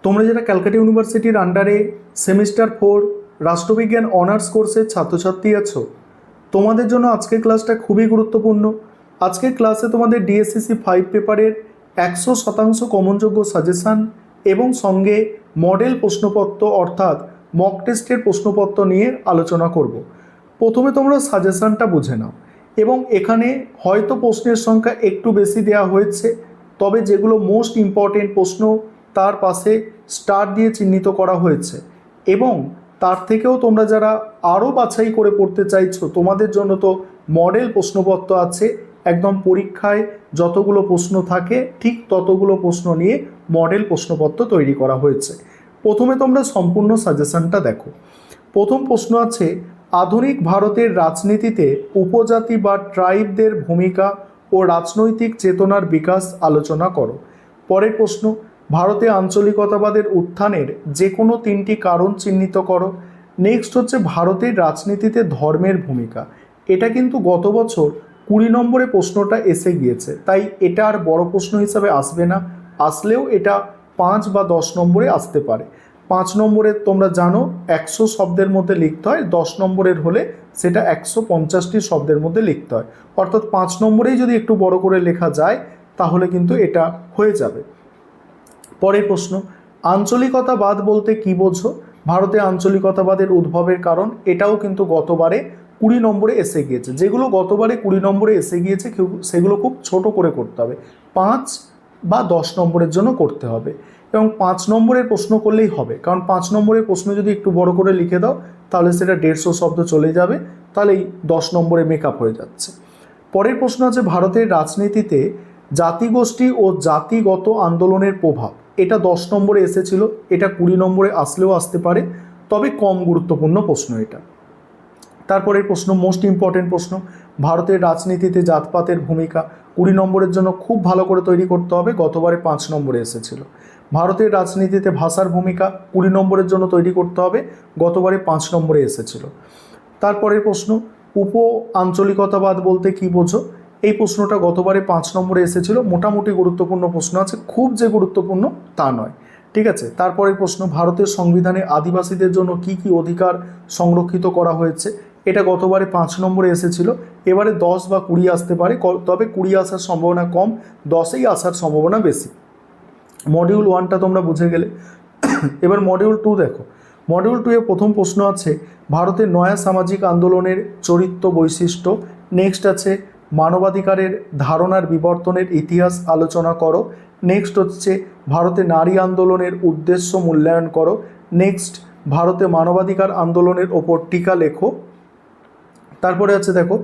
তোমরা যারা ক্যালকাটা ইউনিভার্সিটির আন্ডারে সেমিস্টার 4 রাষ্ট্রবিজ্ঞান অনার্স কোর্সের ছাত্রছাত্রী আছো, তোমাদের জন্য আজকের ক্লাসটা খুবই গুরুত্বপূর্ণ। আজকের ক্লাসে তোমাদের ডিএসসিসি 5 পেপারের 100% কমনযোগ্য সাজেশান এবং সঙ্গে মডেল প্রশ্নপত্র অর্থাৎ মক টেস্টের প্রশ্নপত্র নিয়ে আলোচনা করব। প্রথমে তোমরা সাজেশানটা বুঝে নাও এবং এখানে হয়তো প্রশ্নের সংখ্যা একটু বেশি দেওয়া হয়েছে, তবে যেগুলো মোস্ট ইম্পর্টেন্ট প্রশ্ন তার পাশে স্টার দিয়ে চিহ্নিত করা হয়েছে এবং তার থেকেও তোমরা যারা আরও বাছাই করে পড়তে চাইছো তোমাদের জন্য তো মডেল প্রশ্নপত্র আছে। একদম পরীক্ষায় যতগুলো প্রশ্ন থাকে ঠিক ততগুলো প্রশ্ন নিয়ে মডেল প্রশ্নপত্র তৈরি করা হয়েছে। প্রথমে তোমরা সম্পূর্ণ সাজেশনটা দেখো। প্রথম প্রশ্ন আছে, আধুনিক ভারতের রাজনীতিতে উপজাতি বা ট্রাইবদের ভূমিকা ও রাজনৈতিক চেতনার বিকাশ আলোচনা করো। পরের প্রশ্ন, ভারতে আঞ্চলিকতাবাদের উত্থানের যে কোনো 3টি কারণ চিহ্নিত করো। নেক্সট হচ্ছে ভারতের রাজনীতিতে ধর্মের ভূমিকা। এটা কিন্তু গত বছর 20 নম্বরে প্রশ্নটা এসে গিয়েছে, তাই এটা আর বড় প্রশ্ন হিসাবে আসবে না। আসলেও এটা 5 বা 10 নম্বরে আসতে পারে। 5 নম্বরের তোমরা জানো 100 শব্দের মধ্যে লিখতে হয়, 10 নম্বরের হলে সেটা 150টি শব্দের মধ্যে লিখতে হয়। অর্থাৎ 5 নম্বরেই যদি একটু বড় করে লেখা যায় তাহলে কিন্তু এটা হয়ে যাবে। পরের প্রশ্ন, আঞ্চলিকতাবাদ বলতে কি বোঝো? ভারতে আঞ্চলিকতাবাদের উদ্ভবের কারণ, এটাও কিন্তু গতবারে 20 নম্বরে এসে গিয়েছে। যেগুলো গতবারে 20 নম্বরে এসে গিয়েছে সেগুলো খুব ছোট করে করতে হবে, 5 বা 10 নম্বরের জন্য করতে হবে এবং 5 নম্বরের প্রশ্ন করলেই হবে, কারণ 5 নম্বরের প্রশ্ন যদি একটু বড় করে লিখে দাও তাহলে সেটা 150 শব্দ চলে যাবে, তাহলেই 10 নম্বরে মেকআপ হয়ে যাচ্ছে। পরের প্রশ্ন আছে, ভারতের রাজনীতিতে জাতিগোষ্ঠী ও জাতিগত আন্দোলনের প্রভাব। এটা 10 নম্বরে এসেছিল, এটা 20 নম্বরে আসলেও আসতে পারে, তবে কম গুরুত্বপূর্ণ প্রশ্ন এটা। তারপরের প্রশ্ন মোস্ট ইম্পর্টেন্ট প্রশ্ন, ভারতের রাজনীতিতে জাতপাতের ভূমিকা। 20 নম্বরের জন্য খুব ভালো করে তৈরি করতে হবে, গতবারে 5 নম্বরে এসেছিল। ভারতের রাজনীতিতে ভাষার ভূমিকা 20 নম্বরের জন্য তৈরি করতে হবে, গতবারে 5 নম্বরে এসেছিল। তারপরের প্রশ্ন, উপ আঞ্চলিকতাবাদ বলতে কি বোঝো? এই প্রশ্নটা গতবারে 5 নম্বরে এসেছিল। মোটামুটি গুরুত্বপূর্ণ প্রশ্ন আছে, খুব যে গুরুত্বপূর্ণ তা নয়, ঠিক আছে। তারপরের প্রশ্ন, ভারতের সংবিধানে আদিবাসীদের জন্য কি কি অধিকার সংরক্ষিত করা হয়েছে? এটা গতবারে 5 নম্বরে এসেছিল, এবারে 10 বা 20 আসতে পারে, তবে 20 আসার সম্ভাবনা কম, 10এই আসার সম্ভাবনা বেশি। মডিউল 1টা তোমরা বুঝে গেলে। এবার মডিউল 2 দেখো। মডিউল 2 এ প্রথম প্রশ্ন আছে, ভারতের নয়া সামাজিক আন্দোলনের চরিত্র বৈশিষ্ট্য। নেক্সট আছে, মানবাধিকারের ধারণার বিবর্তনের ইতিহাস আলোচনা করো। নেক্সট হচ্ছে, ভারতে নারী আন্দোলনের উদ্দেশ্য মূল্যায়ন করো। নেক্সট, ভারতে মানবাধিকার আন্দোলনের ওপর টিকা লেখো। তারপরে আছে দেখো,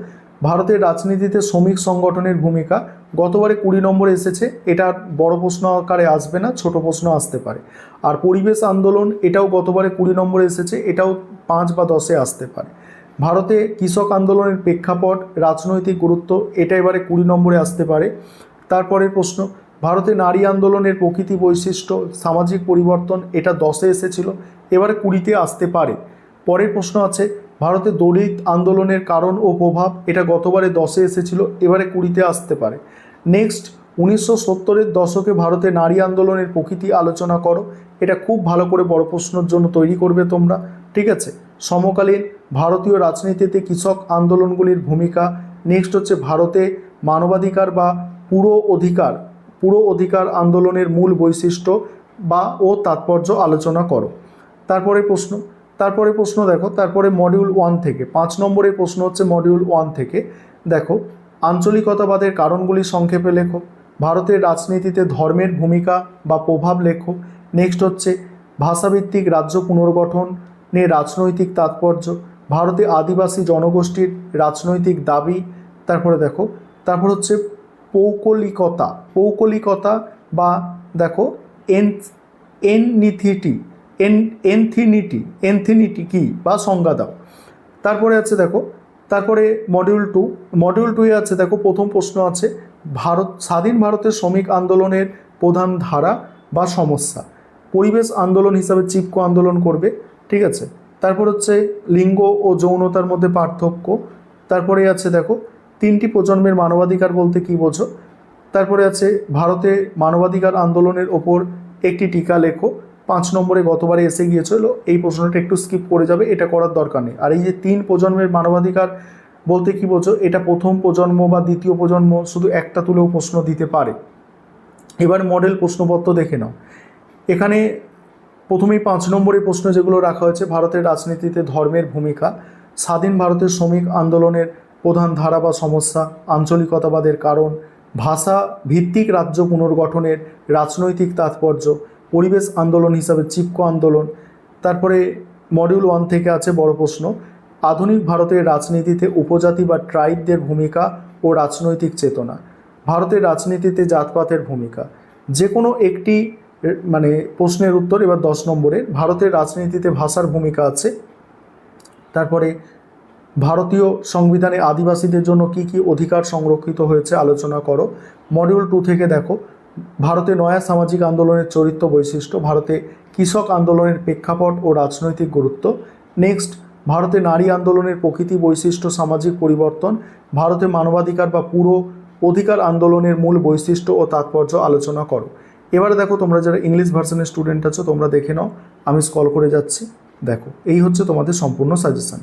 ভারতের রাজনীতিতে শ্রমিক সংগঠনের ভূমিকা। গতবারে 20 নম্বরে এসেছে, এটা বড় প্রশ্ন আকারে আসবে না, ছোট প্রশ্ন আসতে পারে। আর পরিবেশ আন্দোলন, এটাও গতবারে 20 নম্বরে এসেছে, এটাও 5 বা 10-এ আসতে পারে। ভারতে কৃষক আন্দোলনের প্রেক্ষাপট, রাজনৈতিক গুরুত্ব, এটা এবারে 20 নম্বরে আসতে পারে। তারপরের প্রশ্ন, ভারতে নারী আন্দোলনের প্রকৃতি বৈশিষ্ট্য, সামাজিক পরিবর্তন, এটা 10-এ এসেছিল, এবারে 20-তে আসতে পারে। পরের প্রশ্ন আছে, ভারতে দলিত আন্দোলনের কারণ ও প্রভাব, এটা গতবারে 10-এ এসেছিল, এবারে 20-তে আসতে পারে। নেক্সট, 1970-এর দশকে ভারতে নারী আন্দোলনের প্রকৃতি আলোচনা করো। এটা খুব ভালো করে বড় প্রশ্নের জন্য তৈরি করবে তোমরা, ঠিক আছে। সমকালীন ভারতীয় রাজনীতিতে কৃষক আন্দোলনগুলির ভূমিকা। নেক্সট হচ্ছে, ভারতে মানবাধিকার বা পুরো অধিকার আন্দোলনের মূল বৈশিষ্ট্য বা ও তাৎপর্য আলোচনা করো। তারপরে প্রশ্ন দেখো, তারপরে মডিউল 1 থেকে 5 নম্বরের প্রশ্ন হচ্ছে মডিউল 1 থেকে। দেখো, আঞ্চলিকতাবাদের কারণগুলি সংক্ষেপে লেখো। ভারতের রাজনীতিতে ধর্মের ভূমিকা বা প্রভাব লেখো। নেক্সট হচ্ছে, ভাষাভিত্তিক রাজ্য পুনর্গঠনে রাজনৈতিক তাৎপর্য। ভারতে আদিবাসী জনগোষ্ঠীর রাজনৈতিক দাবি। তারপর হচ্ছে পৌকলিকতা বা দেখো এনথিনিটি কি বা সংজ্ঞা দাও। তারপরে আছে দেখো, তারপরে মডিউল 2 এ আছে দেখো, প্রথম প্রশ্ন আছে, স্বাধীন ভারতের শ্রমিক আন্দোলনের প্রধান ধারা বা সমস্যা। পরিবেশ আন্দোলন হিসাবে চিপকো আন্দোলন করবে, ঠিক আছে। তারপর হচ্ছে, লিঙ্গ ও যৌনতার মধ্যে পার্থক্য। তারপরে আছে দেখো, 3টি প্রজন্মের মানবাধিকার বলতে কি বোঝো। তারপরে আছে, ভারতে মানবাধিকার আন্দোলনের ওপর একটি টিকা লেখো। 5 নম্বরে গতবারে এসে গিয়েছিল, এই প্রশ্নটা একটু স্কিপ করে যাবে, এটা করার দরকার নেই। আর এই যে 3 প্রজন্মের মানবাধিকার বলতে কি বোঝো, এটা প্রথম প্রজন্ম বা দ্বিতীয় প্রজন্ম শুধু একটা তুলেও প্রশ্ন দিতে পারে। এবার মডেল প্রশ্নপত্র দেখে নাও। এখানে প্রথমেই 5 নম্বরের প্রশ্ন যেগুলো রাখা হয়েছে, ভারতের রাজনীতিতে ধর্মের ভূমিকা, স্বাধীন ভারতের শ্রমিক আন্দোলনের প্রধান ধারা বা সমস্যা, আঞ্চলিকতাবাদের কারণ, ভাষা ভিত্তিক রাজ্য পুনর্গঠনের রাজনৈতিক তাৎপর্য, পরিবেশ আন্দোলন হিসাবে চিপকো আন্দোলন। তারপরে মডিউল 1 থেকে আছে বড় প্রশ্ন, আধুনিক ভারতের রাজনীতিতে উপজাতি বা ট্রাইবদের ভূমিকা ও রাজনৈতিক চেতনা, ভারতের রাজনীতিতে জাতপাতের ভূমিকা। যে কোনো একটি মানে প্রশ্নের উত্তর। এবার 10 নম্বরে ভারতের রাজনীতিতে ভাষার ভূমিকা আছে। তারপরে ভারতীয় সংবিধানে আদিবাসীদের জন্য কি কি অধিকার সংরক্ষিত হয়েছে আলোচনা করো। মডিউল 2 থেকে দেখো, ভারতে নয়া সামাজিক আন্দোলনের চরিত্র বৈশিষ্ট্য, ভারতে কৃষক আন্দোলনের প্রেক্ষাপট ও রাজনৈতিক গুরুত্ব। নেক্সট, ভারতে নারী আন্দোলনের প্রকৃতি বৈশিষ্ট্য সামাজিক পরিবর্তন, ভারতে মানবাধিকার বা পুরো অধিকার আন্দোলনের মূল বৈশিষ্ট্য ও তাৎপর্য আলোচনা করো। এবারে দেখো, তোমরা যারা ইংলিশ ভার্সনের স্টুডেন্ট আছো তোমরা দেখে নাও, আমি স্ক্রল করে যাচ্ছি। দেখো, এই হচ্ছে তোমাদের সম্পূর্ণ সাজেশন।